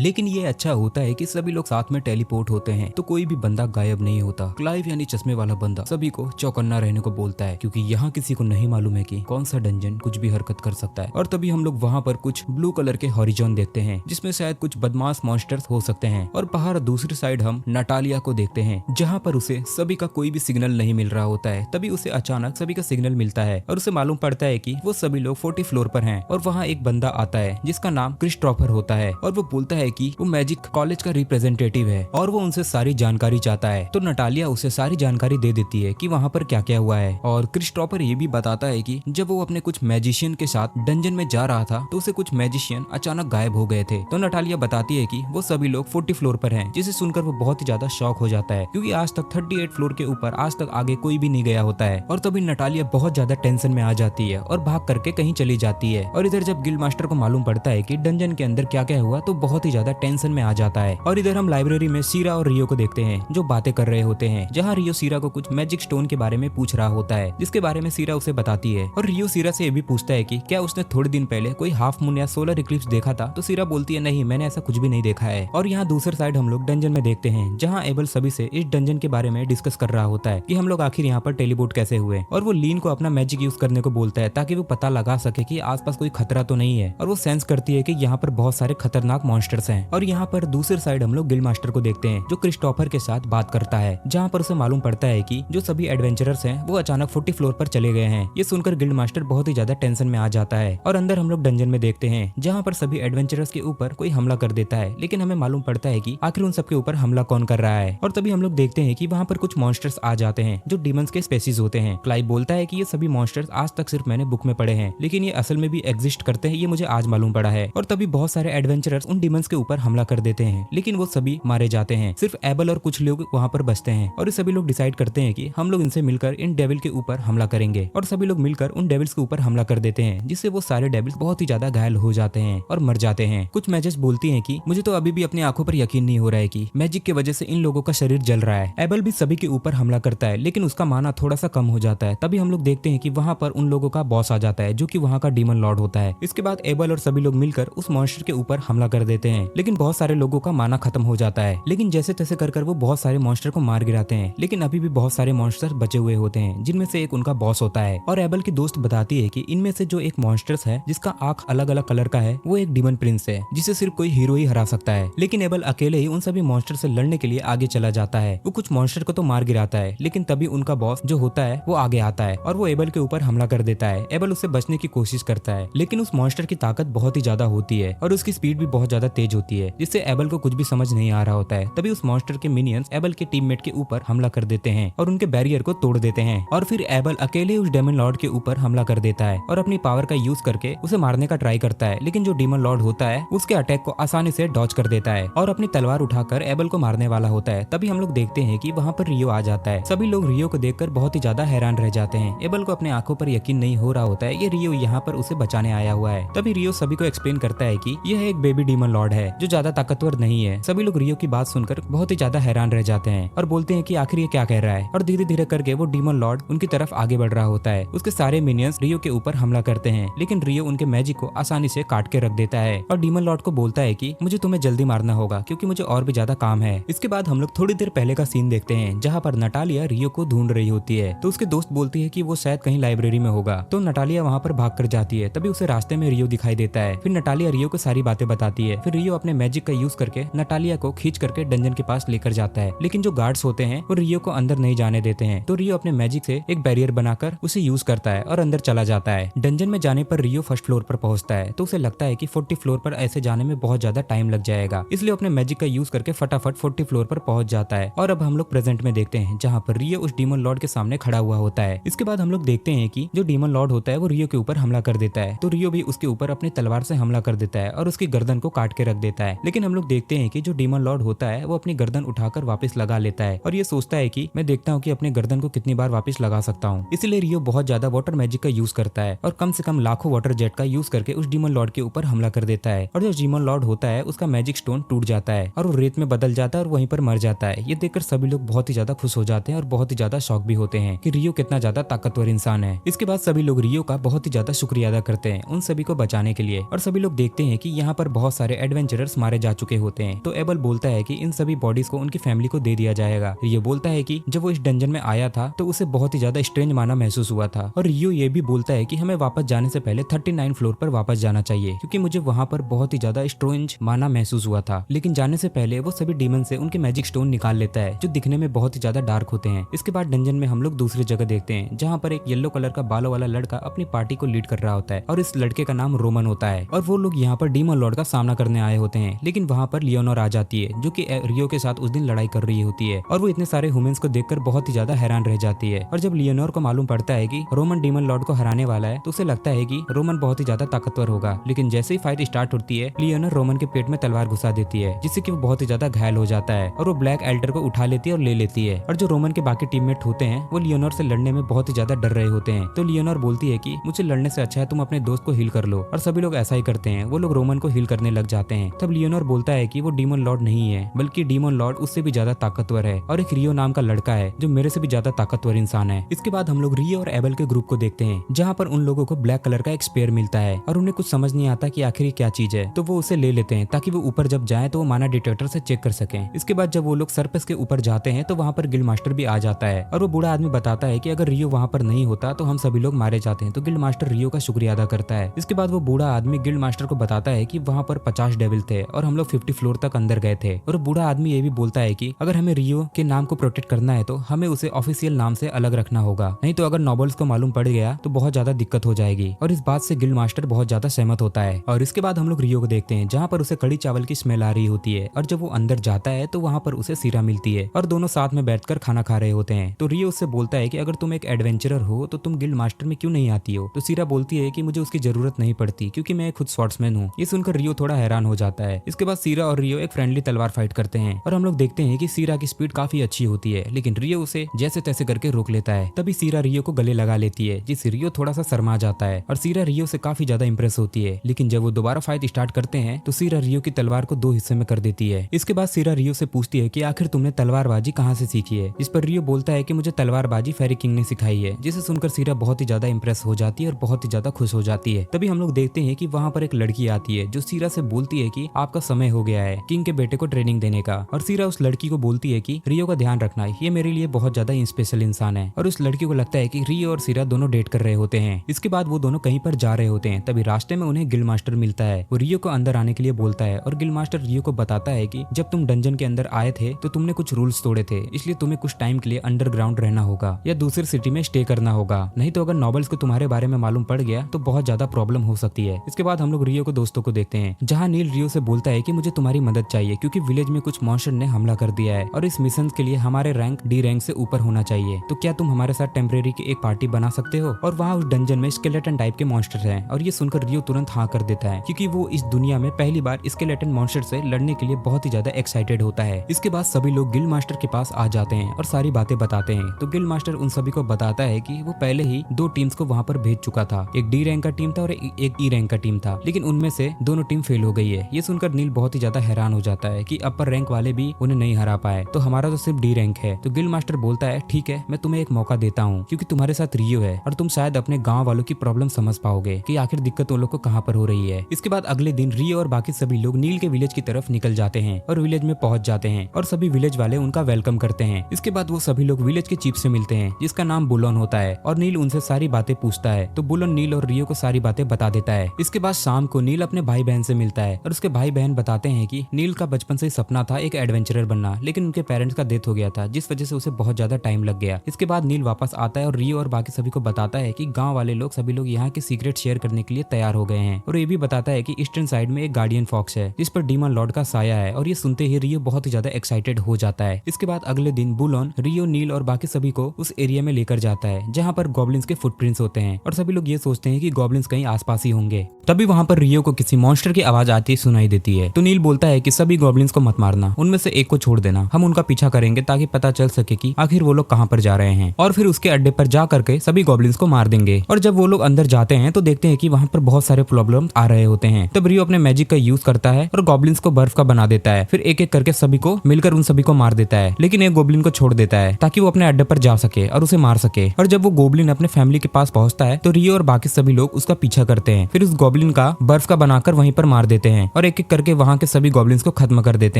लेकिन ये अच्छा होता है कि सभी लोग साथ में टेलीपोर्ट होते हैं तो कोई भी बंदा गायब नहीं होता। क्लाइव यानी चश्मे वाला बंदा सभी को चौकन्ना रहने को बोलता है क्योंकि यहाँ किसी को नहीं मालूम है कि कौन सा डंजन कुछ भी हरकत कर सकता है। और तभी हम लोग वहाँ पर कुछ ब्लू कलर के हॉरिजॉन देखते हैं जिसमें शायद कुछ बदमाश मॉन्स्टर्स हो सकते हैं। और बाहर दूसरी साइड हम नटालिया को देखते हैं जहाँ पर उसे सभी का कोई भी सिग्नल नहीं मिल रहा होता है। तभी उसे अचानक सभी का सिग्नल मिलता है और उसे मालूम पड़ता है कि वो सभी लोग 40 फ्लोर पर हैं। और वहाँ एक बंदा आता है जिसका नाम क्रिस्टोफर होता है और वो बोलता है कि वो मैजिक कॉलेज का रिप्रेजेंटेटिव है और वो उनसे सारी जानकारी चाहता है। तो नटालिया उसे सारी जानकारी दे देती है कि वहाँ पर क्या क्या हुआ है। और क्रिस्टोफर ये भी बताता है कि जब वो अपने कुछ मैजिशियन के साथ डंजन में जा रहा था तो उसे कुछ मैजिशियन अचानक गायब हो गए थे। तो नटालिया बताती है कि वो सभी लोग 40 फ्लोर पर हैं, जिसे सुनकर वो बहुत ही ज्यादा शॉक हो जाता है क्योंकि आज तक 38 फ्लोर के ऊपर आज तक आगे कोई भी नहीं गया होता है। और तभी नटालिया बहुत ज्यादा टेंशन में आ जाती है और भाग करके कहीं चली जाती है। और इधर जब गिल्ड मास्टर को मालूम पड़ता है कि डंजन के अंदर क्या क्या हुआ तो बहुत ही ज्यादा टेंशन में आ जाता है। और इधर हम लाइब्रेरी में सीरा और रियो को देखते हैं जो बातें कर रहे होते हैं, जहाँ रियो सीरा को कुछ मैजिक स्टोन के बारे में पूछ रहा होता है जिसके बारे में सीरा उसे बताती है। और रियो सीरा से ये भी पूछता है कि क्या उसने थोड़े दिन पहले कोई हाफ मून या सोलर इक्लिप्स देखा था। तो सीरा बोलती है नहीं, मैंने ऐसा कुछ भी नहीं देखा है। और यहाँ दूसरी साइड हम लोग डंजन में देखते हैं जहाँ एबल सभी से इस डंजन के बारे में डिस्कस कर रहा होता है कि हम लोग आखिर यहाँ पर टेलीपोर्ट कैसे हुए। और वो लीन को अपना मैजिक यूज करने को बोलता है ताकि वो पता लगा सके कि आसपास कोई खतरा तो नहीं है। और वो सेंस करती है कि यहाँ पर बहुत सारे खतरनाक मॉन्स्टर्स हैं। और यहाँ पर दूसरी साइड हम लोग गिल्ड मास्टर को देखते हैं जो क्रिस्टोफर के साथ बात करता है, जहाँ पर उसे मालूम पड़ता है कि जो सभी एडवेंचरर्स हैं वो अचानक 40 फ्लोर पर चले गए हैं। ये सुनकर गिल्ड मास्टर बहुत ही ज्यादा टेंशन में आ जाता है। और अंदर हम लोग डंजन में देखते हैं जहाँ पर सभी एडवेंचरर्स के ऊपर कोई हमला कर देता है, लेकिन हमें मालूम पड़ता है कि आखिर उन सबके ऊपर हमला कौन कर रहा है। और तभी हम लोग देखते हैं कि वहाँ पर कुछ मॉन्स्टर्स आ जाते हैं जो डीमंस के स्पेसीज होते हैं। क्लाइव बोलता है कि ये सभी मॉन्स्टर्स आज तक सिर्फ मैंने बुक में पढ़े हैं, लेकिन ये असल में भी एग्जिस्ट करते हैं, ये मुझे आज मालूम पड़ा है। और तभी बहुत सारे एडवेंचरर्स उन डीमंस के ऊपर हमला कर देते हैं, लेकिन वो सभी मारे जाते हैं। सिर्फ एबल और कुछ लोग वहाँ पर बचते हैं। और ये सभी लोग डिसाइड करते हैं कि हम लोग इनसे मिलकर इन डेविल के ऊपर हमला करेंगे। और सभी लोग मिलकर उन डेविल्स के ऊपर हमला कर देते हैं, जिससे वो सारे डेविल्स बहुत ही ज्यादा घायल हो जाते हैं और मर जाते हैं। कुछ मैजेस बोलती हैं कि मुझे तो अभी भी अपनी आंखों पर यकीन नहीं हो रहा है कि मैजिक की वजह से इन लोगों का शरीर जल रहा है। एबल भी सभी के ऊपर हमला करता है, लेकिन उसका माना थोड़ा सा कम हो जाता है। तभी हम लोग देखते हैं कि वहाँ पर उन लोगों का बॉस आ जाता है जो कि वहाँ का डीमन लॉर्ड होता है। इसके बाद एबल और सभी लोग मिलकर उस मॉन्स्टर के ऊपर हमला कर देते हैं, लेकिन बहुत सारे लोगों का माना खत्म हो जाता है। लेकिन जैसे तैसे कर वो बहुत सारे मॉन्स्टर को मार गिराते हैं, लेकिन अभी भी बहुत सारे मॉन्स्टर बचे हुए होते हैं, जिनमें से एक उनका बॉस होता है। और एबल की दोस्त बताती है कि इनमें से जो एक मॉन्स्टर्स है जिसका आंख अलग अलग कलर का है वो एक डीमन प्रिंस है, जिसे सिर्फ कोई हीरो ही हरा सकता है। लेकिन एबल अकेले ही उन सभी मॉन्स्टर से लड़ने के लिए आगे चला जाता है। वो कुछ मॉन्स्टर को तो मार गिराता है, लेकिन तभी उनका बॉस जो होता है वो आगे आता है और वो एबल के ऊपर हमला कर देता है। एबल उससे बचने की कोशिश करता है, लेकिन उस मॉन्स्टर की ताकत बहुत ही ज्यादा होती है और उसकी स्पीड भी बहुत ज्यादा तेज होती है, जिससे एबल को कुछ भी समझ नहीं आ रहा होता है। तभी उस मॉन्स्टर के मिनियंस एबल के टीममेट के ऊपर हमला कर देते हैं और उनके बैरियर को तोड़ देते हैं। और फिर एबल अकेले उस डेमन लॉर्ड के ऊपर हमला कर देता है और अपनी पावर का यूज करके उसे मारने का ट्राई करता है, लेकिन जो डीमन लॉर्ड होता है उसके अटैक को आसानी से डॉज कर देता है और अपनी तलवार उठाकर एबल को मारने वाला होता है। तभी हम लोग देखते हैं कि वहाँ पर रियो आ जाता है। सभी लोग रियो को देखकर बहुत ही ज्यादा हैरान रह जाते हैं। एबल को अपने आंखों पर यकीन नहीं हो रहा होता है ये रियो यहाँ पर उसे बचाने आया हुआ है। तभी रियो सभी को एक्सप्लेन करता है कि यह एक बेबी डीमन लॉर्ड है जो ज्यादा ताकतवर नहीं है। सभी लोग रियो की बात सुनकर बहुत ही ज्यादा हैरान रह जाते हैं और बोलते हैं कि आखिर ये क्या कह रहा है। और धीरे धीरे करके वो डीमन लॉर्ड उनकी तरफ आगे बढ़ रहा होता है। उसके सारे मिनियंस रियो के ऊपर हमला करते हैं, लेकिन रियो उनके मैजिक को आसानी से काट के रख देता है और डीमन लॉर्ड को बोलता है कि मुझे तुम्हें जल्दी मारना होगा क्योंकि मुझे और भी ज्यादा काम है। इसके बाद हम लोग थोड़ी देर पहले का सीन देखते हैं जहाँ पर नटालिया रियो को ढूंढ रही होती है। तो उसके दोस्त बोलती है कि वो शायद कहीं लाइब्रेरी में होगा। तो नटालिया वहाँ पर भाग कर जाती है। तभी उसे रास्ते में रियो दिखाई देता है। फिर नटालिया रियो को सारी बातें बताती है। फिर रियो अपने मैजिक का यूज करके नटालिया को खींच करके डंजन के पास लेकर जाता है, लेकिन जो गार्ड्स होते हैं वो रियो को अंदर नहीं जाने देते हैं। तो रियो अपने मैजिक से एक बैरियर बनाकर उसे यूज करता है और अंदर चला जाता है। डंजन में जाने पर रियो फर्स्ट फ्लोर पर पहुंचता है, तो उसे लगता है कि 40 फ्लोर पर ऐसे जाने में बहुत ज्यादा टाइम लग जाएगा, इसलिए अपने मैजिक का यूज करके फटाफट 40 फ्लोर पर पहुंच जाता है। और अब हम लोग प्रेजेंट में देखते हैं जहाँ पर रियो उस डीमन लॉर्ड के सामने खड़ा हुआ होता है। इसके बाद हम लोग देखते हैं कि जो डीमन लॉर्ड होता है वो रियो के ऊपर हमला कर देता है। तो रियो भी उसके ऊपर अपनी तलवार से हमला कर देता है और उसकी गर्दन को काट के रख देता है। लेकिन हम लोग देखते हैं कि जो डीमन लॉर्ड होता है वो अपनी गर्दन उठाकर वापस लगा लेता है और ये सोचता है कि मैं देखता हूँ कि अपने गर्दन को कितनी बार वापस लगा सकता हूँ। इसलिए रियो बहुत ज्यादा वाटर मैजिक का यूज करता है और कम से कम लाखों वाटर जेट का यूज करके उस डीमन लॉर्ड के ऊपर हमला कर देता है। और जो डीमन लॉर्ड होता है उसका मैजिक स्टोन टूट जाता है और वो रेत में बदल जाता है और वहीं पर मर जाता है। ये देखकर सभी लोग बहुत ही ज्यादा खुश हो जाते हैं और बहुत ही ज्यादा शौक भी होते हैं कि रियो कितना ज्यादा ताकतवर इंसान है। इसके बाद सभी लोग रियो का बहुत ही ज्यादा शुक्रिया अदा करते हैं उन सभी को बचाने के लिए। और सभी लोग देखते हैं कि यहाँ पर बहुत सारे एडवेंचर एडवेंचरर्स मारे जा चुके होते हैं। तो एबल बोलता है कि इन सभी बॉडीज को उनकी फैमिली को दे दिया जाएगा। रियो बोलता है कि जब वो इस डंजन में आया था तो उसे बहुत ही ज्यादा स्ट्रेंज माना महसूस हुआ था। और रियो ये भी बोलता है कि हमें वापस जाने से पहले 39 फ्लोर पर वापस जाना चाहिए, क्योंकि मुझे वहां पर बहुत ही ज्यादा स्ट्रेंज माना महसूस हुआ था। लेकिन जाने से पहले वो सभी डीमन से उनके मैजिक स्टोन निकाल लेता है, जो दिखने में बहुत ही ज्यादा डार्क होते हैं। इसके बाद डंजन में हम लोग दूसरी जगह देखते हैं, जहाँ पर एक येलो कलर का बालों वाला लड़का अपनी पार्टी को लीड कर रहा होता है, और इस लड़के का नाम रोमन होता है। और वो लोग यहाँ पर डीमन लॉर्ड का सामना करने आए होते हैं, लेकिन वहाँ पर लियोनोर आ जाती है, जो कि रियो के साथ उस दिन लड़ाई कर रही होती है। और वो इतने सारे ह्यूमंस को देखकर बहुत ही ज्यादा हैरान रह जाती है। और जब लियोनोर को मालूम पड़ता है कि रोमन डीमन लॉर्ड को हराने वाला है, तो उसे लगता है कि रोमन बहुत ही ज्यादा ताकतवर होगा। लेकिन जैसे ही फाइट स्टार्ट होती है, लियोनोर रोमन के पेट में तलवार घुसा देती है, जिससे कि वो बहुत ही ज्यादा घायल हो जाता है। और वो ब्लैक एल्टर को उठा लेती है और ले लेती है। और जो रोमन के बाकी टीममेट होते हैं वो लियोनोर से लड़ने में बहुत ही ज्यादा डर रहे होते हैं। तो लियोनोर बोलती है कि मुझे लड़ने से अच्छा है तुम अपने दोस्त को हील कर लो। और सभी लोग ऐसा ही करते हैं, वो लोग रोमन को हील करने लग जाते हैं। तब लियोनोर बोलता है कि वो डीमन लॉर्ड नहीं है, बल्कि डीमन लॉर्ड उससे भी ज्यादा ताकतवर है, और एक रियो नाम का लड़का है जो मेरे से भी ज्यादा ताकतवर इंसान है। इसके बाद हम लोग रियो और एबल के ग्रुप को देखते हैं, जहाँ पर उन लोगों को ब्लैक कलर का एक स्पेयर मिलता है, और उन्हें कुछ समझ नहीं आता कि आखिर ये क्या चीज है। तो वो उसे ले लेते हैं ताकि वो ऊपर जब जाए तो वो माना डिटेक्टर से चेक कर सके। इसके बाद जब वो लोग सरफेस के ऊपर जाते हैं तो वहाँ पर गिल्ड मास्टर भी आ जाता है, और वो बूढ़ा आदमी बताता है कि अगर रियो वहाँ पर नहीं होता तो हम सभी लोग मारे जाते हैं। तो गिल्ड मास्टर रियो का शुक्रिया अदा करता है। इसके बाद वो बूढ़ा आदमी गिल्ड मास्टर को बताता है कि वहाँ पर 50 डेविल थे और हम लोग 50 फ्लोर तक अंदर गए थे। और बूढ़ा आदमी ये भी बोलता है कि अगर हमें रियो के नाम को प्रोटेक्ट करना है तो हमें उसे ऑफिशियल नाम से अलग रखना होगा, नहीं तो अगर नोबल्स को मालूम पड़ गया तो बहुत ज्यादा दिक्कत हो जाएगी। और इस बात से गिल्ड मास्टर बहुत ज्यादा सहमत होता है। और इसके बाद हम लोग रियो को देखते हैं, जहाँ पर उसे कड़ी चावल की स्मेल आ रही होती है, और जब वो अंदर जाता है तो वहाँ पर उसे सीरा मिलती है, और दोनों साथ में बैठकर खाना खा रहे होते हैं। तो रियो उससे बोलता है कि अगर तुम एक एडवेंचरर हो तो तुम गिल्ड मास्टर में क्यों नहीं आती हो। तो सीरा बोलती है कि मुझे उसकी जरूरत नहीं पड़ती, क्योंकि मैं खुद स्वॉर्ड्समैन हूँ। ये सुनकर रियो थोड़ा हैरान हो जाता है। इसके बाद सीरा और रियो एक फ्रेंडली तलवार फाइट करते हैं, और हम लोग देखते हैं कि सीरा की स्पीड काफी अच्छी होती है, लेकिन रियो उसे जैसे तैसे करके रोक लेता है। तभी सीरा रियो को गले लगा लेती है, जिससे रियो थोड़ा सा शर्मा जाता है, और सीरा रियो से काफी ज्यादा इंप्रेस होती है। लेकिन जब वो दोबारा फाइट स्टार्ट करते हैं तो सीरा रियो की तलवार को 2 हिस्से में कर देती है। इसके बाद सीरा रियो से पूछती है कि आखिर तुमने तलवारबाजी कहाँ से सीखी है। इस पर रियो बोलता है कि मुझे तलवारबाजी फेरी किंग ने सिखाई है, जिसे सुनकर सीरा बहुत ही ज्यादा इंप्रेस हो जाती है और बहुत ही ज्यादा खुश हो जाती है। तभी हम लोग देखते हैं कि वहाँ पर एक लड़की आती है, जो सीरा से बोलती है कि आपका समय हो गया है किंग के बेटे को ट्रेनिंग देने का। और सीरा उस लड़की को बोलती है कि रियो का ध्यान रखना, ये मेरे लिए बहुत ज्यादा स्पेशल इंसान है। और उस लड़की को लगता है कि रियो और सीरा दोनों डेट कर रहे होते हैं। इसके बाद वो दोनों कहीं पर जा रहे होते हैं। तभी रास्ते में उन्हें गिल्ड मास्टर मिलता है। वो रियो को अंदर आने के लिए बोलता है, और गिल्ड मास्टर रियो को बताता है कि जब तुम डंजन के अंदर आए थे तो तुमने कुछ रूल्स तोड़े थे, इसलिए तुम्हें कुछ टाइम के लिए अंडरग्राउंड रहना होगा या दूसरी सिटी में स्टे करना होगा, नहीं तो अगर नॉबल्स को तुम्हारे बारे में मालूम पड़ गया तो बहुत ज्यादा प्रॉब्लम हो सकती है। इसके बाद हम लोग रियो को दोस्तों को देखते हैं, जहाँ नील रियो से बोलता है कि मुझे तुम्हारी मदद चाहिए, क्योंकि विलेज में कुछ मॉन्स्टर ने हमला कर दिया है, और इस मिशन के लिए हमारे रैंक डी रैंक से ऊपर होना चाहिए। तो क्या तुम हमारे साथ टेम्परेरी की एक पार्टी बना सकते हो। और वहाँ उस डंजन में स्केलेटन टाइप के मॉन्स्टर हैं, और ये सुनकर रियो तुरंत हाँ कर देता है, क्योंकि वो इस दुनिया में पहली बार स्केलेटन मॉन्स्टर से लड़ने के लिए बहुत ही ज्यादा एक्साइटेड होता है। इसके बाद सभी लोग गिल्ड मास्टर के पास आ जाते हैं और सारी बातें बताते हैं। तो गिल्ड मास्टर उन सभी को बताता है कि वो पहले ही 2 टीम्स को वहाँ पर भेज चुका था, एक डी रैंक का टीम था और एक ई रैंक का टीम था, लेकिन उनमें से दोनों टीम फेल हो गई है। ये सुनकर नील बहुत ही ज्यादा हैरान हो जाता है कि अपर रैंक वाले भी उन्हें नहीं हरा पाए, तो हमारा तो सिर्फ डी रैंक है। तो गिल्ड मास्टर बोलता है ठीक है, मैं तुम्हें एक मौका देता हूँ, क्योंकि तुम्हारे साथ रियो है और तुम शायद अपने गाँव वालों की प्रॉब्लम समझ पाओगे कि आखिर दिक्कत उन लोग को कहाँ पर हो रही है। इसके बाद अगले दिन रियो और बाकी सभी लोग नील के विलेज की तरफ निकल जाते हैं और विलेज में पहुंच जाते हैं, और सभी विलेज वाले उनका वेलकम करते हैं। इसके बाद वो सभी लोग विलेज के चीफ से मिलते हैं, जिसका नाम बुलोन होता है, और नील उनसे सारी बातें पूछता है। तो बुलोन नील और रियो को सारी बातें बता देता है। इसके बाद शाम को नील अपने भाई बहन से मिलता है, और उसके भाई बहन बताते हैं कि नील का बचपन से ही सपना था एक एडवेंचरर बनना, लेकिन उनके पेरेंट्स का डेथ हो गया था, जिस वजह से उसे बहुत ज्यादा टाइम लग गया। इसके बाद नील वापस आता है और रियो और बाकी सभी को बताता है कि गाँव वाले लोग सभी लोग यहाँ के सीक्रेट शेयर करने के लिए तैयार हो गए हैं, और ये भी बताता है कि ईस्टर्न साइड में एक गार्डियन फॉक्स है जिस पर डीमन लॉर्ड का साया है। और ये सुनते ही रियो बहुत ही ज्यादा एक्साइटेड हो जाता है। इसके बाद अगले दिन बुलोन रियो, नील और बाकी सभी को उस एरिया में लेकर जाता है जहाँ पर गॉब्लिन्स के फुटप्रिंट्स होते हैं, और सभी लोग ये सोचते हैं कि गॉब्लिन्स कहीं आसपास ही होंगे। तभी वहाँ पर रियो को किसी मॉन्स्टर की आवाज आती सुनाई देती है। तो नील बोलता है कि सभी गॉब्लिन्स को मत मारना, उनमें से एक को छोड़ देना, हम उनका पीछा करेंगे ताकि पता चल सके कि आखिर वो लोग कहाँ पर जा रहे हैं, और फिर उसके अड्डे पर जा करके सभी गॉब्लिन्स को मार देंगे। और जब वो लोग अंदर जाते हैं तो देखते हैं कि वहाँ पर बहुत सारे प्रॉब्लम आ रहे होते हैं। तब रियो अपने मैजिक का यूज करता है और गॉब्लिन्स को बर्फ का बना देता है, फिर एक एक करके सभी को मिलकर उन सभी को मार देता है, लेकिन एक गोब्लिन को छोड़ देता है ताकि वो अपने अड्डे पर जा सके और उसे मार सके। और जब वो गोब्लिन अपने फैमिली के पास पहुंचता है तो रियो और बाकी सभी लोग उसका पीछा करते हैं, फिर उस गोब्लिन का बर्फ का बनाकर वहीं पर मार देते हैं। और एक एक करके वहाँ के सभी गॉब्लिन्स को खत्म कर देते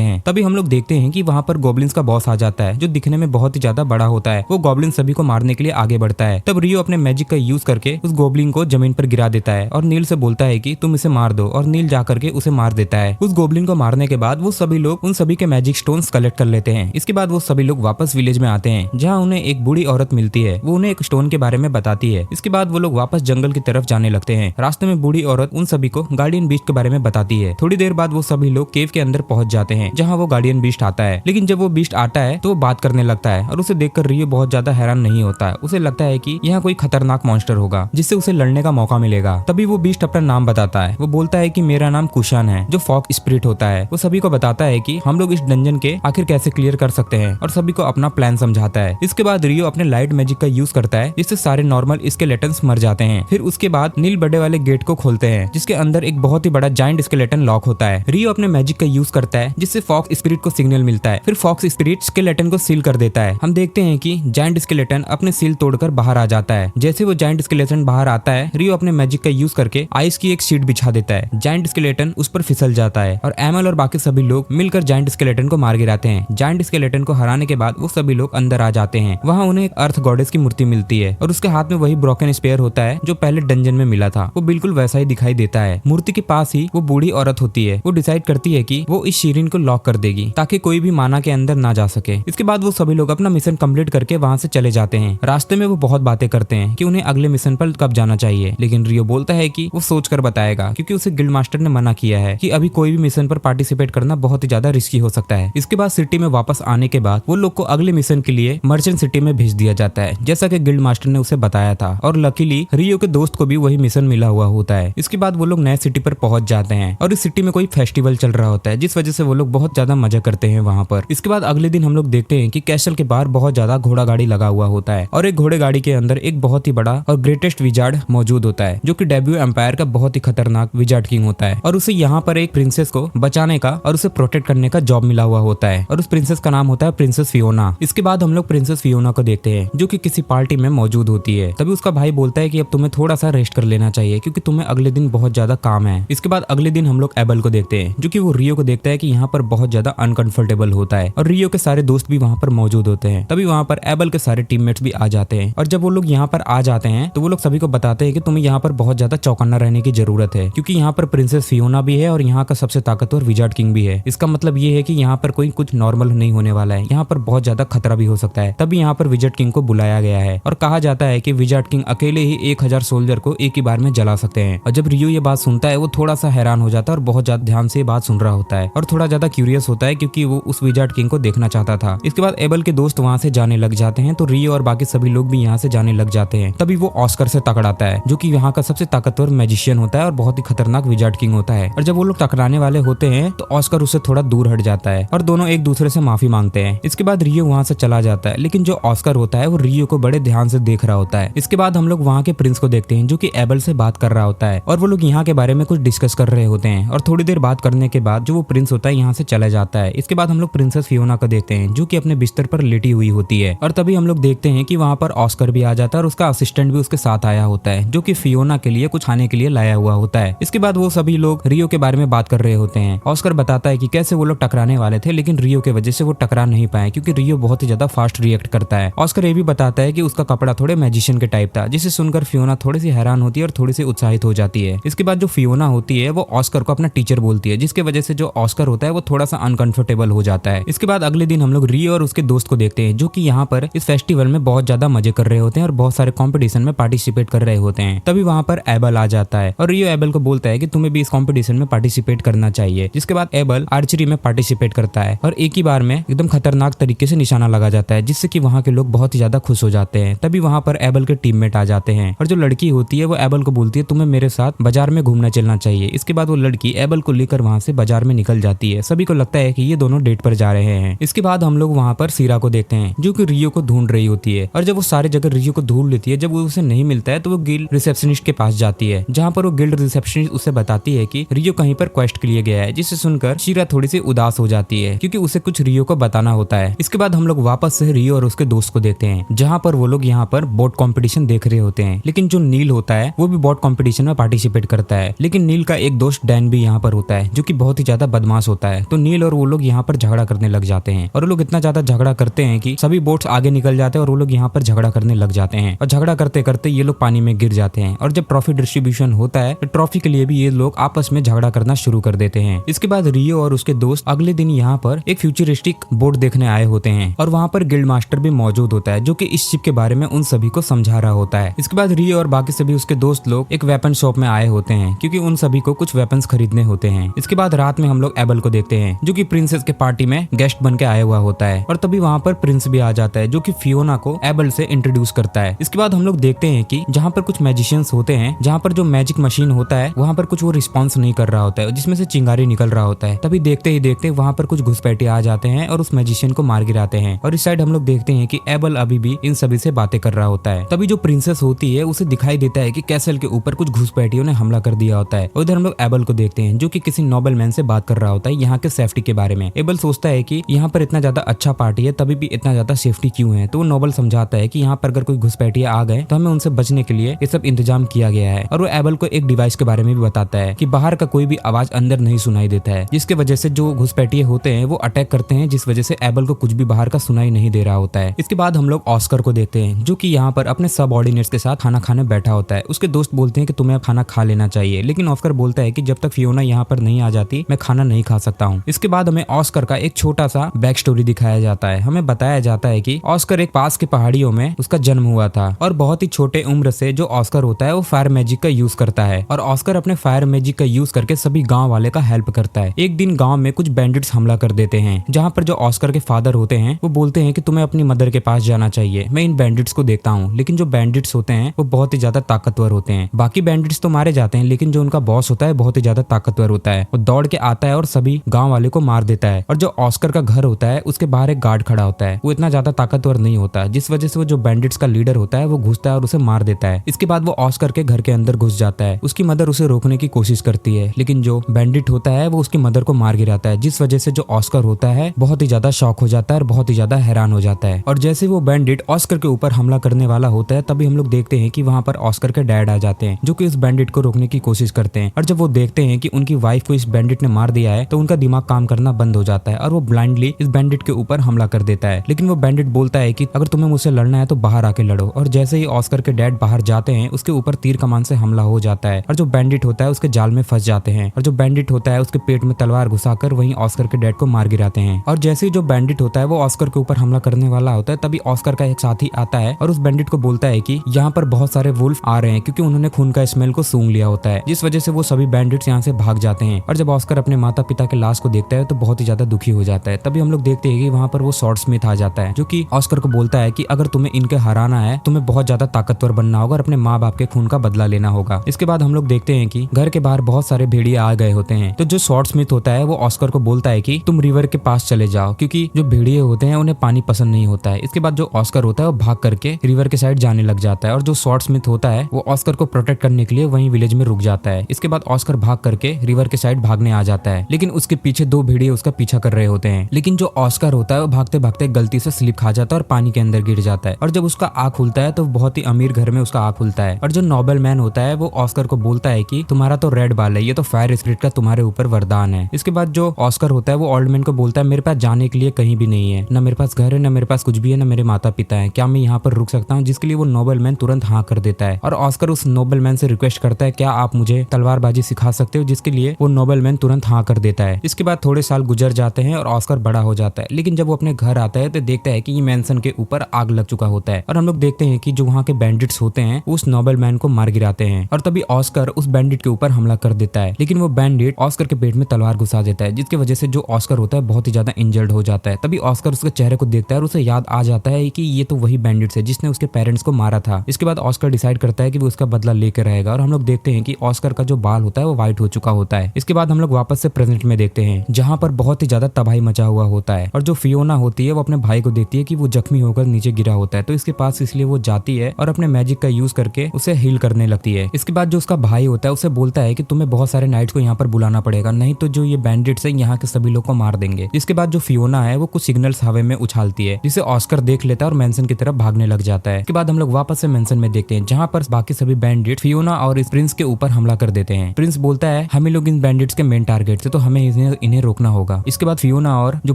हैं। तभी हम लोग देखते हैं कि वहाँ पर गॉब्लिन्स का बॉस आ जाता है जो दिखने में बहुत ही ज्यादा बड़ा होता है। वो गॉब्लिन सभी को मारने के लिए आगे बढ़ता है। तब रियो अपने मैजिक का यूज करके उस गॉब्लिन को जमीन पर गिरा देता है और नील से बोलता है कि तुम इसे मार दो, और नील जाकर के उसे मार देता है। उस गॉब्लिन को मारने के बाद वो सभी लोग उन सभी के मैजिक स्टोन्स कलेक्ट कर लेते हैं। इसके बाद वो सभी लोग वापस विलेज में आते हैं जहाँ उन्हें एक बूढ़ी औरत मिलती है। वो उन्हें एक स्टोन के बारे में बताती है। इसके बाद वो लोग वापस जंगल की तरफ जाने लगते हैं। रास्ते में बूढ़ी औरत उन सभी को गार्डियन बीस्ट के बारे में बताती है। थोड़ी देर बाद वो सभी लोग केव के अंदर पहुंच जाते हैं जहाँ वो गार्डियन बीस्ट आता है। लेकिन जब वो बीस्ट आता है तो वो बात करने लगता है और उसे देखकर रियो बहुत ज्यादा हैरान नहीं होता है। उसे लगता है कि यहाँ कोई खतरनाक मॉन्स्टर होगा जिससे उसे लड़ने का मौका मिलेगा। तभी वो बीस्ट अपना नाम बताता है। वो बोलता है कि मेरा नाम कुशान है, जो फॉग स्पिरिट होता है। वो सभी को बताता है कि हम लोग इस डंजन के आखिर कैसे क्लियर कर सकते हैं और सभी को अपना प्लान समझाता है। इसके बाद रियो अपने लाइट मैजिक का यूज करता है जिससे सारे नॉर्मल स्केलेटन्स मर जाते हैं। फिर उसके बाद नील बड़े वाले गेट को खोलते हैं जिसके अंदर एक बहुत ही बड़ा जायंट स्केलेटन लॉक होता है। रियो अपने मैजिक का यूज करता है जिससे फॉक्स स्पिरिट को सिग्नल मिलता है। फिर फॉक्स स्पिरिट स्केलेटन को सील कर देता है। हम देखते हैं कि जायंट स्केलेटन अपने सील तोड़कर बाहर आ जाता है। जैसे वो जायंट स्केलेटन बाहर आता है, रियो अपने मैजिक का यूज करके आइस की एक शीट बिछा देता है। जायंट स्केलेटन उस पर फिसल जाता है और एमल और बाकी सभी लोग मिलकर जायंट स्केलेटन को मार गिराते हैं। जायंट स्केलेटन को हराने के बाद वो सभी लोग अंदर आ जाते हैं। वहाँ उन्हें एक अर्थ गॉडेस की मूर्ति मिलती है और उसके हाथ में वही ब्रोकन स्पेयर होता है जो पहले डंजन में मिला था। वो बिल्कुल वैसा ही दिखाई देता है। मूर्ति के पास ही वो बूढ़ी औरत होती है। वो डिसाइड करती है कि वो इस शीरीन को लॉक कर देगी ताकि कोई भी माना के अंदर ना जा सके। इसके बाद वो सभी लोग अपना मिशन कंप्लीट करके वहाँ से चले जाते हैं। रास्ते में वो बहुत बातें करते हैं कि उन्हें अगले मिशन पर कब जाना चाहिए, लेकिन रियो बोलता है कि वो सोच कर बताएगा क्योंकि उसे गिल्ड मास्टर ने मना किया है कि अभी कोई भी मिशन पर पार्टिसिपेट करना बहुत ही ज्यादा रिस्की हो सकता है। इसके बाद सिटी में वापस आने के बाद वो लोग को अगले मिशन के लिए मर्चेंट सिटी में भेज दिया जाता है जैसा कि गिल्ड मास्टर ने उसे बताया था। और लकीली रियो के दोस्त को भी वही मिशन मिला हुआ होता है। इसके बाद वो लोग नए सिटी पर पहुंच जाते हैं और इस सिटी में कोई फेस्टिवल चल रहा होता है जिस वजह से वो लोग बहुत ज्यादा मजा करते हैं वहाँ पर। इसके बाद अगले दिन हम लोग देखते हैं कि कैसल के बाहर बहुत ज्यादा घोड़ा गाड़ी लगा हुआ होता है और एक घोड़े गाड़ी के अंदर एक बहुत ही बड़ा और ग्रेटेस्ट विजार्ड मौजूद होता है जो कि डेब्यू एम्पायर का बहुत ही खतरनाक विजार्ड किंग होता है। और उसे यहाँ पर एक प्रिंसेस को बचाने का और उसे प्रोटेक्ट करने का जॉब मिला हुआ होता है और उस प्रिंसेस का नाम होता है प्रिंसेस फियोना। इसके बाद हम लोग प्रिंसेस फियोना को देखते हैं जो कि किसी पार्टी में मौजूद होती है। तभी उसका भाई बोलता है कि अब तुम्हें थोड़ा सा रेस्ट कर लेना चाहिए क्योंकि तुम्हें अगले दिन बहुत ज्यादा काम है। इसके बाद अगले दिन हम लोग एबल को देखते हैं जो कि वो रियो को देखता है कि यहाँ पर बहुत ज्यादा अनकंफर्टेबल होता है और रियो के सारे दोस्त भी वहाँ पर मौजूद होते हैं। तभी वहाँ पर एबल के सारे टीममेट्स भी आ जाते हैं और जब वो लोग यहाँ पर आ जाते हैं तो वो लोग सभी को बताते हैं कि तुम्हें यहाँ पर बहुत ज्यादा चौकन्ना रहने की जरूरत है क्योंकि यहाँ पर प्रिंसेस फियोना भी है और यहाँ का सबसे ताकतवर विजार्ड किंग भी है। इसका मतलब ये है कि यहाँ पर कोई कुछ नॉर्मल नहीं होने वाला है, यहाँ पर बहुत ज्यादा खतरा भी हो सकता है। तभी यहाँ पर विजार्ड किंग को बुलाया गया है और कहा जाता है कि विजार्ड किंग अकेले ही 1000 सोल्जर को एक ही बार में जला सकते हैं। और जब रियो ये बात सुनता है वो थोड़ा सा हैरान हो जाता है और बहुत ज्यादा ध्यान से ये बात सुन रहा होता है और थोड़ा ज्यादा क्यूरियस होता है क्योंकि वो उस विजार्ड किंग को देखना चाहता था। इसके बाद एबल के दोस्त वहाँ से जाने लग जाते हैं तो रियो और बाकी सभी लोग भी यहाँ से जाने लग जाते हैं। तभी वो ऑस्कर से टकराता है जो कि यहाँ का सबसे ताकतवर मैजिशियन होता है और बहुत ही खतरनाक विजार्ड किंग होता है। और जब वो लोग टकराने वाले होते हैं तो ऑस्कर उससे थोड़ा दूर हट जाता है और दोनों एक दूसरे से माफी मांगते हैं। इसके बाद रियो वहाँ से चला जाता है लेकिन जो ऑस्कर होता है वो रियो को बड़े ध्यान से देख रहा होता है। इसके बाद हम लोग वहाँ के प्रिंस को देखते हैं जो कि एबल से बात कर रहा होता है और वो लोग यहाँ के बारे में कुछ डिस्कस कर रहे होते हैं और थोड़ी देर बात करने के बाद जो वो प्रिंस होता है यहाँ से चला जाता है। इसके बाद हम लोग प्रिंसेस फियोना को देखते हैं जो कि अपने बिस्तर पर लेटी हुई होती है और तभी हम लोग देखते हैं कि वहाँ पर ऑस्कर भी आ जाता है और उसका असिस्टेंट भी उसके साथ आया होता है जो कि फियोना के लिए कुछ खाने के लिए लाया हुआ होता है। इसके बाद वो सभी लोग रियो के बारे में बात कर रहे होते हैं। ऑस्कर बताता है कि कैसे वो लोग टकराने वाले थे लेकिन रियो के वजह से वो टकरा नहीं पाए क्योंकि रियो बहुत ही ज्यादा फास्ट रिएक्ट करता है। ऑस्कर ये भी बताता है कि उसका कपड़ा थोड़े मैजिशियन के टाइप था जिसे सुनकर फियोना थोड़ी सी हैरान होती है और थोड़ी सी उत्साहित हो जाती है। इसके बाद जो फियोना होती है वो ऑस्कर को अपना टीचर बोलती है जिसके वजह से जो ऑस्कर होता है वो थोड़ा सा अनकंफर्टेबल हो जाता है। इसके बाद अगले दिन हम लोग रियो और उसके दोस्त को देखते हैं जो कि यहाँ पर इस फेस्टिवल में बहुत ज्यादा मजे कर रहे होते हैं और बहुत सारे कॉम्पिटिशन में पार्टिसिपेट कर रहे होते हैं। तभी वहाँ पर एबल आ जाता है और रियो एबल को बोलता है कि तुम्हें भी इस कॉम्पिटिशन में पार्टिसिपेट करना चाहिए। जिसके बाद एबल आर्चरी में पार्टिसिपेट करता है और एक ही बार में एकदम खतरनाक तरीके से निशाना लगा जाता है जिससे कि वहाँ के लोग बहुत ही ज्यादा खुश हो जाते हैं। तभी वहाँ पर एबल के टीममेट आ जाते हैं और जो लड़की होती है वो एबल को बोलती है तुम्हें मेरे साथ बाजार में घूमना चलना चाहिए। इसके बाद वो लड़की एबल को लेकर वहाँ से बाजार में निकल जाती है। सभी को लगता है कि ये दोनों डेट पर जा रहे हैं। इसके बाद हम लोग वहाँ पर सीरा को देखते हैं जो कि रियो को ढूंढ रही होती है और जब वो सारे जगह रियो को ढूंढ लेती है, जब वो उसे नहीं मिलता है तो वो गिल्ड रिसेप्शनिस्ट के पास जाती है जहाँ पर वो गिल्ड रिसेप्शनिस्ट उसे बताती है कि रियो कहीं पर क्वेस्ट के लिए गया है। जिसे सुनकर शीरा थोड़ी सी उदास हो जाती है क्योंकि उसे कुछ रियो को बताना होता है। इसके बाद हम लोग वापस से रियो और उसके दोस्त को देखते हैं जहाँ पर वो लोग यहाँ पर बोट कॉम्पिटिशन देख रहे होते हैं। लेकिन जो नील होता है वो भी बोट कॉम्पिटिशन में पार्टिसिपेट करता है लेकिन नील का एक दोस्त डैन भी यहाँ पर होता है जो कि बहुत ही ज्यादा बदमाश होता है। तो नील और वो लोग यहाँ पर झगड़ा करने लग जाते हैं और वो लोग इतना ज्यादा झगड़ा करते हैं कि सभी बोट्स आगे निकल जाते हैं और वो लोग यहाँ पर झगड़ा करने लग जाते हैं और झगड़ा करते करते ये लोग पानी में गिर जाते हैं। और जब ट्रॉफी डिस्ट्रीब्यूशन होता है तो ट्रॉफी के लिए भी ये लोग आपस में झगड़ा करना शुरू कर देते हैं। इसके बाद रियो और उसके दोस्त अगले दिन यहाँ पर एक फ्यूचरिस्टिक बोट देखने आए होते हैं और वहाँ पर गिल्ड मास्टर भी मौजूद होता है जो कि इस शिप के बारे में उन सभी को समझा रहा होता है। इसके बाद रियो और बाकी सभी उसके दोस्त लोग एक वेपन शॉप में आए होते हैं क्योंकि उन सभी को कुछ वेपन्स खरीदने होते हैं। इसके बाद रात में हम लोग एबल को देखते हैं जो कि प्रिंसेस के पार्टी में गेस्ट बन के आया हुआ होता है और तभी वहाँ पर प्रिंस भी आ जाता है जो कि फियोना को एबल से इंट्रोड्यूस करता है। इसके बाद हम लोग देखते हैं कि जहाँ पर कुछ मैजिशियंस होते हैं, जहाँ पर जो मैजिक मशीन होता है वहाँ पर कुछ वो रिस्पॉन्स नहीं कर रहा होता है जिसमें से चिंगारी निकल रहा होता है। तभी देखते ही देखते वहाँ पर कुछ घुसपैठिए आ जाते हैं और उस मैजिशियन को मार गिराते हैं। और इस साइड हम लोग देखते हैं कि एबल अभी भी इन सभी से बातें कर रहा होता है। तभी जो प्रिंसेस होती है उसे दिखाई देता है कि कैसल के ऊपर कुछ घुसपैठियों ने हमला कर दिया होता है। उधर हम लोग एबल को देखते हैं जो कि किसी नोबल मैन से बात कर रहा होता है यहाँ के सेफ्टी के बारे में। एबल सोचता है कि यहाँ पर इतना ज्यादा अच्छा पार्टी है तभी भी इतना ज्यादा सेफ्टी क्यों है। तो वो नोबल समझाता है कि यहाँ पर अगर कोई घुसपैठिए आ गए तो हमें उनसे बचने के लिए ये सब इंतजाम किया गया है। और वो एबल को एक डिवाइस के बारे में भी बताता है कि बाहर का कोई भी आवाज अंदर नहीं सुनाई देता है, जिसके वजह से जो घुसपैठिए होते हैं वो अटैक करते हैं, जिस वजह से एबल को कुछ भी बाहर का सुनाई नहीं दे रहा होता है। इसके बाद हम लोग ऑस्कर को देखते हैं जो कि यहाँ पर अपने सबऑर्डिनेट्स के साथ खाना खाने बैठा होता है। उसके दोस्त बोलते हैं कि तुम्हें खाना खा लेना चाहिए, लेकिन ऑस्कर बोलता है कि जब तक फियोना यहाँ पर नहीं आ जाती मैं खाना नहीं खा सकता हूँ। इसके बाद हमें ऑस्कर का एक छोटा सा बैक स्टोरी दिखाया जाता है। हमें बताया जाता है कि ऑस्कर एक पास के पहाड़ियों में उसका जन्म हुआ था और बहुत ही छोटे उम्र से जो ऑस्कर होता है वो फायर मैजिक का यूज करता है और ऑस्कर अपने फायर मैजिक का यूज करके सभी गांव वाले का हेल्प करता है। एक दिन गांव में कुछ बैंडिट्स हमला कर देते हैं, जहां पर जो ऑस्कर के फादर होते हैं वो बोलते हैं कि तुम्हें अपनी मदर के पास जाना चाहिए, मैं इन बैंडिट्स को देखता हूँ। लेकिन जो बैंडिट्स होते हैं वो बहुत ही ज्यादा ताकतवर होते हैं। बाकी बैंडिट्स तो मारे जाते हैं लेकिन जो उनका बॉस होता है बहुत ही ज्यादा ताकतवर होता है। वो दौड़ के आता है और सभी गाँव वाले को मार देता है। और जो ऑस्कर का घर होता है उसके बाहर एक गार्ड खड़ा होता है, वो इतना ज्यादा ताकतवर नहीं होता, जिस वजह से वो जो बैंडिट्स का लीडर होता है वो घुसता है और उसे मार देता है। इसके बाद वो ऑस्कर के घर के अंदर घुस जाता है। उसकी मदर उसे रोकने की कोशिश करती है लेकिन जो बैंडिट होता है वो उसकी मदर को मार गिराता है, जिस वजह से जो ऑस्कर होता है बहुत ही ज्यादा शॉक हो जाता है और बहुत ही ज्यादा हैरान हो जाता है। और जैसे वो बैंडिट ऑस्कर के ऊपर हमला करने वाला होता है तभी हम लोग देखते हैं कि वहाँ पर ऑस्कर के डैड आ जाते हैं जो कि इस बैंडिट को रोकने की कोशिश करते हैं। और जब वो देखते हैं कि उनकी वाइफ को इस बैंडिट ने मार दिया है तो उनका दिमाग काम करना बंद हो जाता है और वो ब्लाइंडली इस बैंडिट के ऊपर हमला कर देता है। लेकिन वो बैंडिट बोलता है कि अगर तुम्हें मुझसे लड़ना है तो बाहर आके लड़ो। और जैसे ही ऑस्कर के डैड बाहर जाते हैं उसके ऊपर तीर कमान से हमला हो जाता है और जो बैंडिट होता है उसके जाल में फंस जाते हैं। और जो बैंडिट होता है उसके पेट में तलवार घुसाकर वहीं ऑस्कर के डैड को मार गिराते हैं। और जैसे ही जो बैंडिट होता है वो ऑस्कर के ऊपर हमला करने वाला होता है तभी ऑस्कर का एक साथी आता है और उस बैंडिट को बोलता है कि यहाँ पर बहुत सारे वुल्फ आ रहे हैं क्योंकि उन्होंने खून का स्मेल को सूंघ लिया होता है, जिस वजह से वो सभी बैंडिट्स यहाँ से भाग जाते हैं। और जब ऑस्कर अपने माता पिता के लाश को देखता है तो बहुत ही ज्यादा दुखी हो जाता है। तभी हम लोग देखते हैं कि वहाँ पर वो स्वॉर्ड स्मिथ आ जाता है जो कि ऑस्कर को बोलता है कि अगर तुम्हें इनके हराना है तुम्हें बहुत ज्यादा ताकतवर बनना होगा और अपने माँ बाप के खून का बदला लेना होगा। इसके बाद हम लोग देखते हैं कि घर के बाहर बहुत सारे भेड़िए आ गए होते हैं। तो जो स्वॉर्ड स्मिथ होता है वो ऑस्कर को बोलता है कि तुम रिवर के पास चले जाओ क्योंकि जो भेड़िए होते हैं उन्हें पानी पसंद नहीं होता है। इसके बाद जो ऑस्कर होता है वो भाग करके रिवर के साइड जाने लग जाता है और जो स्वॉर्ड स्मिथ होता है वो ऑस्कर को प्रोटेक्ट करने के लिए वहीं विलेज में रुक जाता है। इसके बाद ऑस्कर भाग करके रिवर के साइड भागने आ जाता है लेकिन उसके पीछे दो भेड़िए उसका पीछा कर रहे होते हैं। लेकिन जो ऑस्कर होता है वो भागते भागते गलती से स्लिप खा जाता है और पानी के अंदर गिर जाता है। और जब उसका आँख खुलता है तो बहुत ही अमीर घर में उसका आँख खुलता है। और जो नोबल मैन होता है वो ऑस्कर को बोलता है कि तुम्हारा तो रेड बाल है, ये तो फायर स्पिरिट का तुम्हारे ऊपर वरदान है। इसके बाद जो ऑस्कर होता है वो ओल्ड मैन को बोलता है मेरे पास जाने के लिए कहीं भी नहीं है, न मेरे पास घर है, न मेरे पास कुछ भी है, न मेरे माता पिता है, क्या मैं यहाँ पर रुक सकता हूँ? जिसके लिए वो नोबल मैन तुरंत हाँ कर देता है। और ऑस्कर उस नोबल मैन से रिक्वेस्ट करता है क्या आप मुझे तलवारबाजी सिखा सकते हो? जिसके लिए वो नोबल मैन तुरंत हाँ कर देता है। इसके बाद थोड़े साल गुजर जाते हैं और ऑस्कर बड़ा हो जाता है। लेकिन जब वो अपने घर आता है तो देखता है कि ये मैंसन के ऊपर आग लग चुका होता है और हम लोग देखते हैं कि जो वहाँ के बैंडिट्स होते हैं उस नोबल मैन को मार गिराते हैं। और तभी ऑस्कर उस बैंडिट के ऊपर हमला कर देता है लेकिन वो बैंडिट ऑस्कर के पेट में तलवार घुसा देता है, जिसकी वजह से जो ऑस्कर होता है बहुत ही ज्यादा इंजर्ड हो जाता है। तभी ऑस्कर उसके चेहरे को देखता है और उसे याद आ जाता है कि ये तो वही बैंडिट्स है जिसने उसके पेरेंट्स को मारा था। इसके बाद ऑस्कर डिसाइड करता है कि वो उसका बदला लेकर रहेगा और हम लोग देखते हैं कि ऑस्कर का जो बाल होता है वो व्हाइट हो चुका होता है। इसके बाद हम लोग वापस से प्रेजेंट में देखते हैं जहाँ पर बहुत ही ज्यादा तबाही मचा हुआ होता है और जो फियोना होती है वो अपने भाई को देखती है कि वो जख्मी होकर नीचे गिरा होता है तो इसके पास इसलिए वो जाती है और अपने मैजिक का यूज करके उसे हील करने लगती है। इसके बाद जो उसका भाई होता है उसे बोलता है कि तुम्हें बहुत सारे नाइट्स को यहाँ पर बुलाना पड़ेगा, नहीं तो जो ये बैंडिट्स है यहाँ के सभी लोग को मार देंगे। इसके बाद जो फियोना है वो कुछ सिग्नल्स हवा में उछालती है जिसे ऑस्कर देख लेता है और मेंशन की तरफ भागने लग जाता है। इसके बाद हम लोग वापस से मेंशन में देखते हैं जहाँ पर बाकी सभी बैंडिट फियोना और इस प्रिंस के ऊपर हमला कर देते हैं। प्रिंस बोलता है हमें लोग इन बैंडिट्स के मेन टारगेट थे, तो हमें इन्हें रोकना होगा। इसके बाद फियोना और जो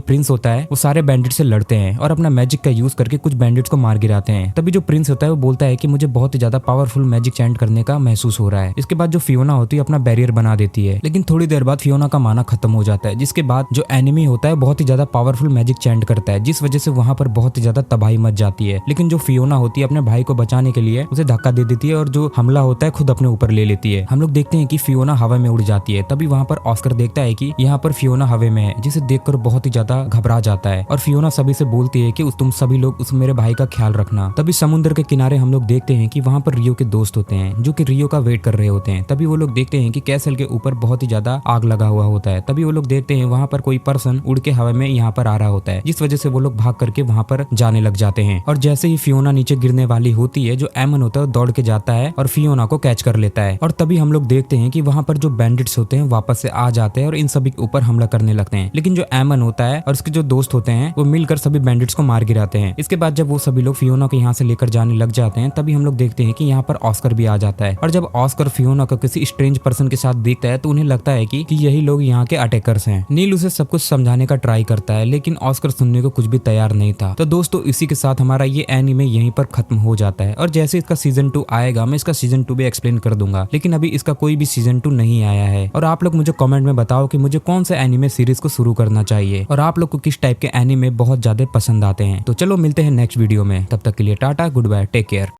प्रिंस होता है वो सारे बैंडिट से लड़ते हैं और अपना मैजिक का यूज करके कुछ बैंडिट्स को मार गिराते हैं। तभी जो प्रिंस होता है वो बोलता है कि मुझे बहुत ही ज्यादा पावरफुल मैजिक चैंट करने का महसूस हो रहा है। इसके बाद जो फियोना होती है अपना बैरियर बना देती है, लेकिन थोड़ी देर बाद फियोना का माना खत्म हो जाता है, जिसके बाद जो एनिमी होता है बहुत ही ज्यादा पावरफुल मैजिक चैंट करता है, जिस वजह से वहां पर बहुत ही ज्यादा तबाही मच जाती है। लेकिन जो फियोना होती है अपने भाई को बचाने के लिए उसे धक्का दे देती है और जो हमला होता है खुद अपने ऊपर ले लेती है। हम लोग देखते हैं कि फियोना हवा में उड़ जाती है। तभी वहां पर ऑस्कर देखता है कि यहाँ पर फियोना हवा में है, जिसे देखकर बहुत ही ज्यादा घबरा जाता है और फियोना सभी से बोलती है कि तुम सभी लोग उस मेरे भाई का ख्याल रखना। तभी समुद्र के किनारे हम लोग देखते हैं कि वहां पर रियो के दोस्त होते हैं जो कि रियो का वेट कर रहे होते हैं। तभी वो लोग देखते हैं कि कैसल के ऊपर बहुत ही ज्यादा आग लगा हुआ होता है। तभी वो लोग देखते हैं वहां पर कोई पर्सन उड़ के हवा में यहाँ पर आ रहा होता है, जिस वजह से वो लोग भाग करके वहां पर जाने लग जाते हैं। और जैसे ही फियोना नीचे गिरने वाली होती है, जो एमन होता है दौड़ के जाता है और फियोना को कैच कर लेता है। और तभी हम लोग देखते हैं कि वहां पर जो बैंडिट्स होते हैं वापस से आ जाते हैं और इन सभी के ऊपर हमला करने लगते हैं। लेकिन जो एमन होता है और उसके जो दोस्त होते हैं वो मिलकर सभी बैंडिट्स को मार गिराते हैं। इसके बाद जब वो सभी लोग फियोना को यहाँ से लेकर जाने लग जाते हैं, तभी हम लोग देखते हैं कि यहाँ पर ऑस्कर भी आ जाता है। और जब ऑस्कर फियोना को किसी स्ट्रेंज पर्सन के साथ देखता है तो उन्हें लगता है कि यही लोग यहाँ के अटैकर्स हैं। नील उसे सब कुछ समझाने का ट्राई करता है, लेकिन ऑस्कर सुनने को कुछ भी तैयार नहीं था। तो दोस्तों इसी के साथ हमारा ये एनीमे यहीं पर खत्म हो जाता है। और जैसे इसका सीजन 2 आएगा मैं इसका सीजन 2 भी एक्सप्लेन कर दूंगा, लेकिन अभी इसका कोई भी सीजन 2 नहीं आया है। और आप लोग मुझे कमेंट में बताओ कि मुझे कौन से एनीमे सीरीज को शुरू करना चाहिए और आप लोग को किस टाइप के एनीमे बहुत ज्यादा पसंद आते हैं। तो चलो मिलते हैं नेक्स्ट वीडियो में, तब तक के लिए tata, goodbye, take care.